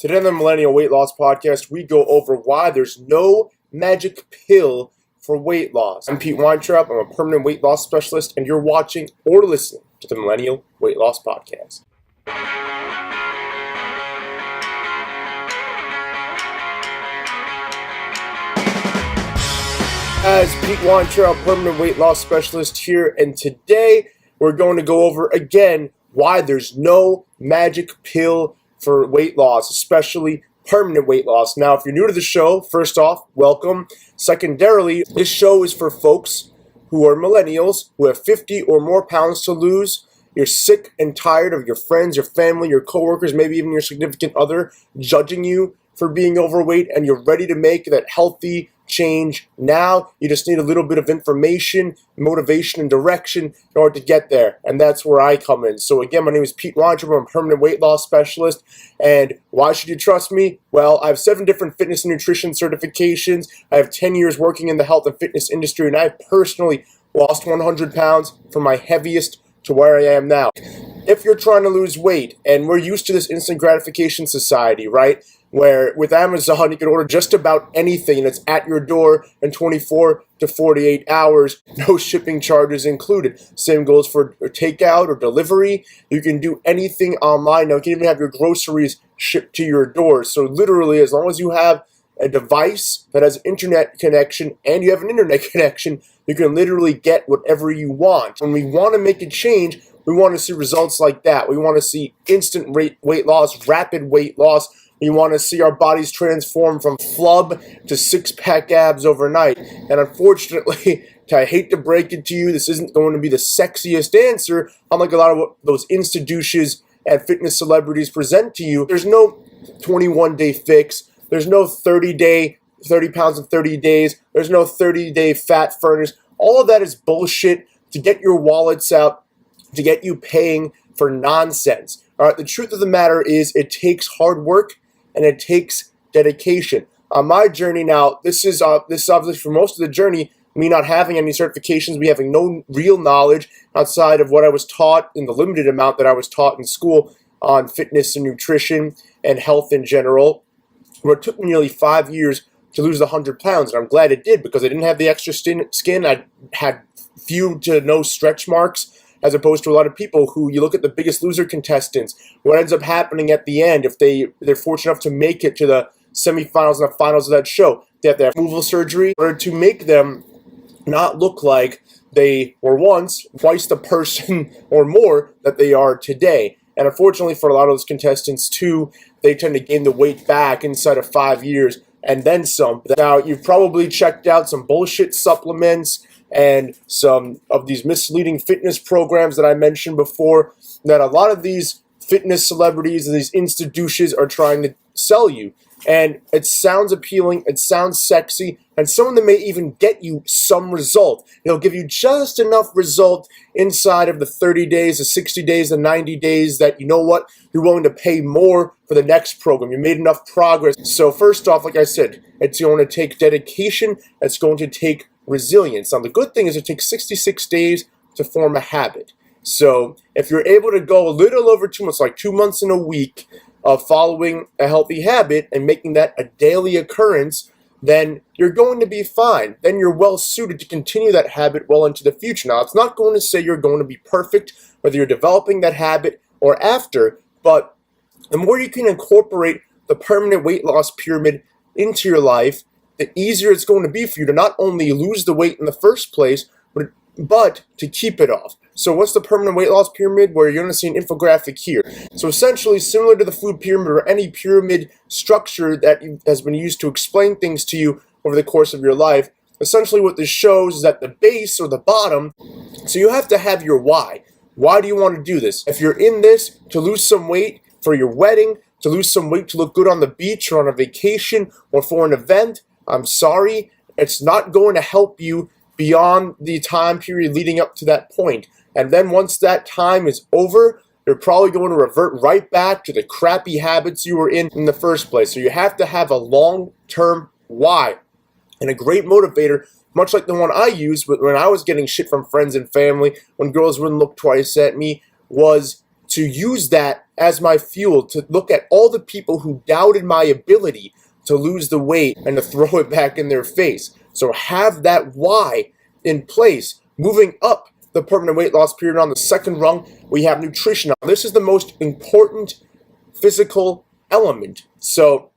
Today on the Millennial Weight Loss Podcast, we go over why there's no magic pill for weight loss. I'm Pete Weintraub. I'm a permanent weight loss specialist, and you're watching or listening to the Millennial Weight Loss Podcast. As Pete Weintraub, permanent weight loss specialist here, and today we're going to go over again why there's no magic pill for weight loss, especially permanent weight loss. Now, if you're new to the show, first off, welcome. Secondarily, this show is for folks who are millennials, who have 50 or more pounds to lose. You're sick and tired of your friends, your family, your coworkers, maybe even your significant other judging you for being overweight, and you're ready to make that healthy change now. You just need a little bit of information, motivation, and direction in order to get there, and that's where I come in. So again, my name is Pete Weintraub. I'm a permanent weight loss specialist, and why should you trust me? Well, I have 7 different fitness and nutrition certifications. I have 10 years working in the health and fitness industry, and I've personally lost 100 pounds from my heaviest to where I am now. If you're trying to lose weight, and we're used to this instant gratification society, right? Where with Amazon, you can order just about anything that's at your door in 24 to 48 hours, no shipping charges included. Same goes for takeout or delivery. You can do anything online. Now, you can even have your groceries shipped to your door. So literally, as long as you have a device that has an internet connection and you have an internet connection, you can literally get whatever you want. When we want to make a change, we want to see results like that. We want to see instant weight loss, rapid weight loss. We want to see our bodies transform from flub to six-pack abs overnight. And unfortunately, I hate to break it to you, this isn't going to be the sexiest answer, unlike a lot of what those Insta douches and fitness celebrities present to you. There's no 21-day fix. There's no 30 pounds in 30 days. There's no 30-day fat furnace. All of that is bullshit to get your wallets out, to get you paying for nonsense. All right, the truth of the matter is it takes hard work and it takes dedication. On my journey now, this is obviously for most of the journey, me not having any certifications, me having no real knowledge outside of what I was taught in the limited amount that I was taught in school on fitness and nutrition and health in general. Where it took me nearly 5 years to lose the 100 pounds, and I'm glad it did because I didn't have the extra skin. I had few to no stretch marks, as opposed to a lot of people who, you look at the Biggest Loser contestants, what ends up happening at the end, if they're fortunate enough to make it to the semifinals and the finals of that show, they have to have removal surgery in order to make them not look like they were once twice the person or more that they are today. And unfortunately for a lot of those contestants too, they tend to gain the weight back inside of 5 years and then some. Now, you've probably checked out some bullshit supplements and some of these misleading fitness programs that I mentioned before that a lot of these fitness celebrities and these Insta douches are trying to sell you. And it sounds appealing, it sounds sexy, and some of them may even get you some result. It'll give you just enough result inside of the 30 days, the 60 days, the 90 days that, you know what, you're willing to pay more for the next program. You made enough progress. So first off, like I said, it's going to take dedication, it's going to take resilience. Now, the good thing is it takes 66 days to form a habit. So if you're able to go a little over 2 months, like 2 months and a week, of following a healthy habit and making that a daily occurrence, then you're going to be fine. Then you're well suited to continue that habit well into the future. Now, it's not going to say you're going to be perfect, whether you're developing that habit or after, but the more you can incorporate the permanent weight loss pyramid into your life, the easier it's going to be for you to not only lose the weight in the first place, but to keep it off. So what's the permanent weight loss pyramid? Where you're going to see an infographic here. So essentially similar to the food pyramid or any pyramid structure that has been used to explain things to you over the course of your life, essentially what this shows is that the base or the bottom, so you have to have your why. Why do you want to do this? If you're in this to lose some weight for your wedding, to lose some weight to look good on the beach or on a vacation or for an event, I'm sorry, it's not going to help you beyond the time period leading up to that point. And then once that time is over, you're probably going to revert right back to the crappy habits you were in the first place. So you have to have a long-term why. And a great motivator, much like the one I used when I was getting shit from friends and family, when girls wouldn't look twice at me, was to use that as my fuel to look at all the people who doubted my ability to lose the weight and to throw it back in their face. So have that why in place. Moving up the permanent weight loss period, on the second rung, we have nutrition. Now, this is the most important physical element. So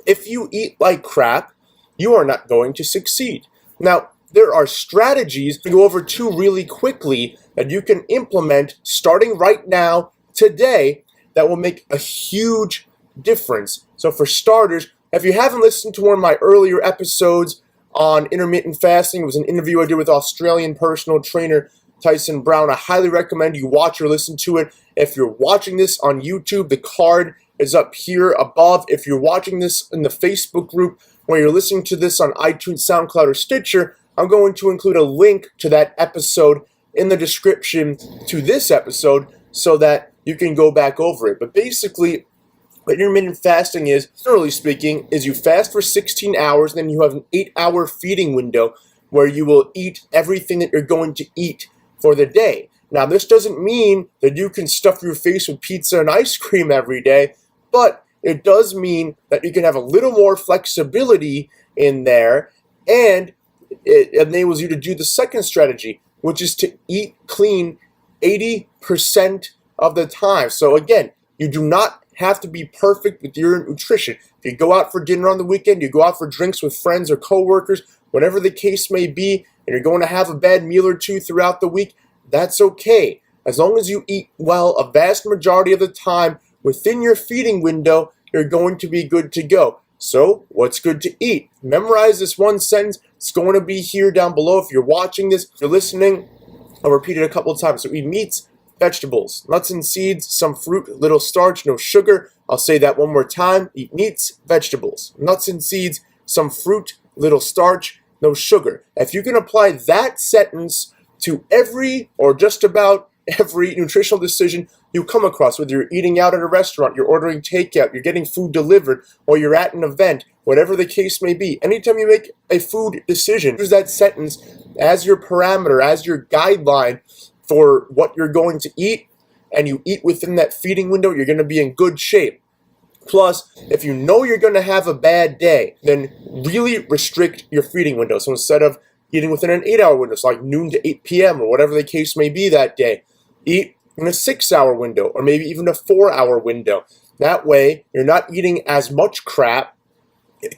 if you eat like crap, you are not going to succeed. Now, there are strategies to go over two really quickly that you can implement starting right now, today, that will make a huge difference. So for starters, if you haven't listened to one of my earlier episodes on intermittent fasting, it was an interview I did with Australian personal trainer Tyson Brown. I highly recommend you watch or listen to it. If you're watching this on YouTube, the card is up here above. If you're watching this in the Facebook group, where you're listening to this on iTunes, SoundCloud, or Stitcher, I'm going to include a link to that episode in the description to this episode so that you can go back over it. But basically, what intermittent fasting is, generally speaking, is you fast for 16 hours, then you have an 8-hour feeding window where you will eat everything that you're going to eat for the day. Now, this doesn't mean that you can stuff your face with pizza and ice cream every day, but it does mean that you can have a little more flexibility in there, and it enables you to do the second strategy, which is to eat clean 80% of the time. So again, you do not have to be perfect with your nutrition. If you go out for dinner on the weekend, you go out for drinks with friends or coworkers, whatever the case may be, and you're going to have a bad meal or two throughout the week, that's okay. As long as you eat well a vast majority of the time within your feeding window, you're going to be good to go. So, what's good to eat? Memorize this one sentence. It's going to be here down below if you're watching this. If you're listening, I'll repeat it a couple of times. So, eat meats, vegetables, nuts and seeds, some fruit, little starch, no sugar. I'll say that one more time. Eat meats, vegetables, nuts and seeds, some fruit, little starch, no sugar. If you can apply that sentence to every or just about every nutritional decision you come across, whether you're eating out at a restaurant, you're ordering takeout, you're getting food delivered, or you're at an event, whatever the case may be, anytime you make a food decision, use that sentence as your parameter, as your guideline for what you're going to eat, and you eat within that feeding window, you're going to be in good shape. Plus, if you know you're going to have a bad day, then really restrict your feeding window. So instead of eating within an 8-hour window, so like noon to 8 p.m. or whatever the case may be that day, eat in a 6-hour window or maybe even a 4-hour window. That way, you're not eating as much crap,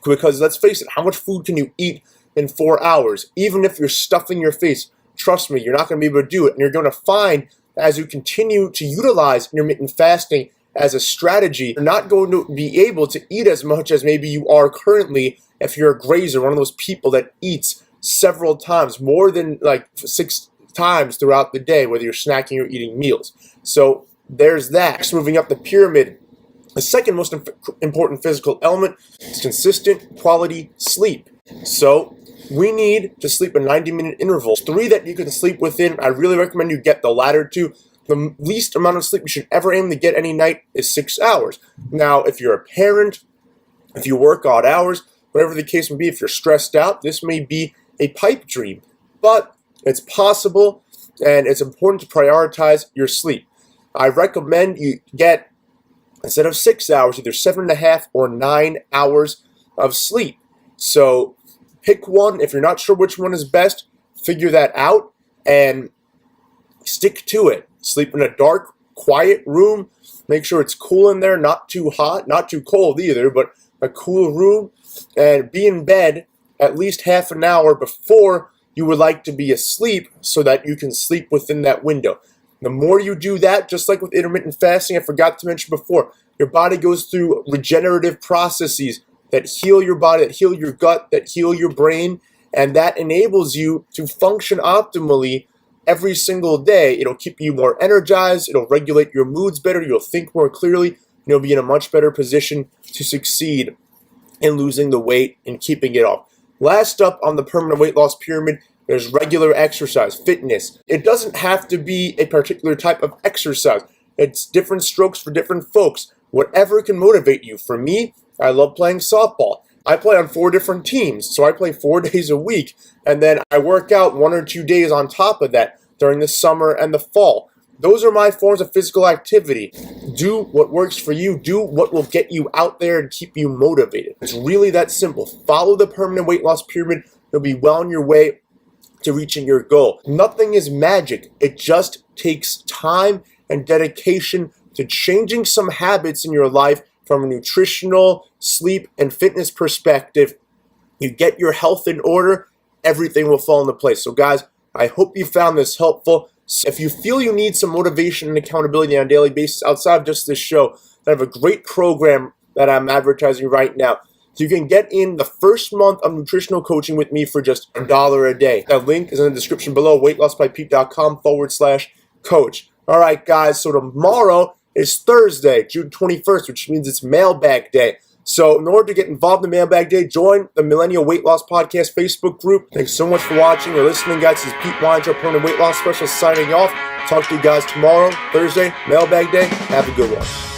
because let's face it, how much food can you eat in 4 hours? Even if you're stuffing your face, trust me, you're not going to be able to do it. And you're going to find, as you continue to utilize intermittent fasting as a strategy, you're not going to be able to eat as much as maybe you are currently if you're a grazer, one of those people that eats several times, more than like 6 times throughout the day, whether you're snacking or eating meals. So there's that. Next, moving up the pyramid, the second most important physical element is consistent quality sleep. So we need to sleep in 90-minute intervals. 3 that you can sleep within. I really recommend you get the latter 2. The least amount of sleep you should ever aim to get any night is 6 hours. Now, if you're a parent, if you work odd hours, whatever the case may be, if you're stressed out, this may be a pipe dream. But it's possible, and it's important to prioritize your sleep. I recommend you get, instead of 6 hours, either 7.5 or 9 hours of sleep. So pick one. If you're not sure which one is best, figure that out and stick to it. Sleep in a dark, quiet room. Make sure it's cool in there, not too hot, not too cold either, but a cool room. And be in bed at least half an hour before you would like to be asleep so that you can sleep within that window. The more you do that, just like with intermittent fasting, I forgot to mention before, your body goes through regenerative processes that heal your body, that heal your gut, that heal your brain, and that enables you to function optimally every single day. It'll keep you more energized, it'll regulate your moods better, you'll think more clearly, and you'll be in a much better position to succeed in losing the weight and keeping it off. Last up on the permanent weight loss pyramid, there's regular exercise, fitness. It doesn't have to be a particular type of exercise. It's different strokes for different folks. Whatever can motivate you. For me, I love playing softball. I play on 4 different teams, so I play 4 days a week, and then I work out 1 or 2 days on top of that during the summer and the fall. those are my forms of physical activity. Do what works for you. Do what will get you out there and keep you motivated. It's really that simple. Follow the permanent weight loss pyramid. You'll be well on your way to reaching your goal. Nothing is magic. It just takes time and dedication to changing some habits in your life from a nutritional, sleep, and fitness perspective. You get your health in order, everything will fall into place. So guys, I hope you found this helpful. If you feel you need some motivation and accountability on a daily basis outside of just this show, I have a great program that I'm advertising right now. So you can get in the first month of nutritional coaching with me for just $1 a day. That link is in the description below, weightlossbypete.com/coach. All right, guys, so tomorrow is Thursday, June 21st, which means it's mailbag day. So in order to get involved in Mailbag Day, join the Millennial Weight Loss Podcast Facebook group. Thanks so much for watching or listening, guys. This is Pete Weintraub, Permanent Weight Loss Specialist, signing off. Talk to you guys tomorrow, Thursday, Mailbag Day. Have a good one.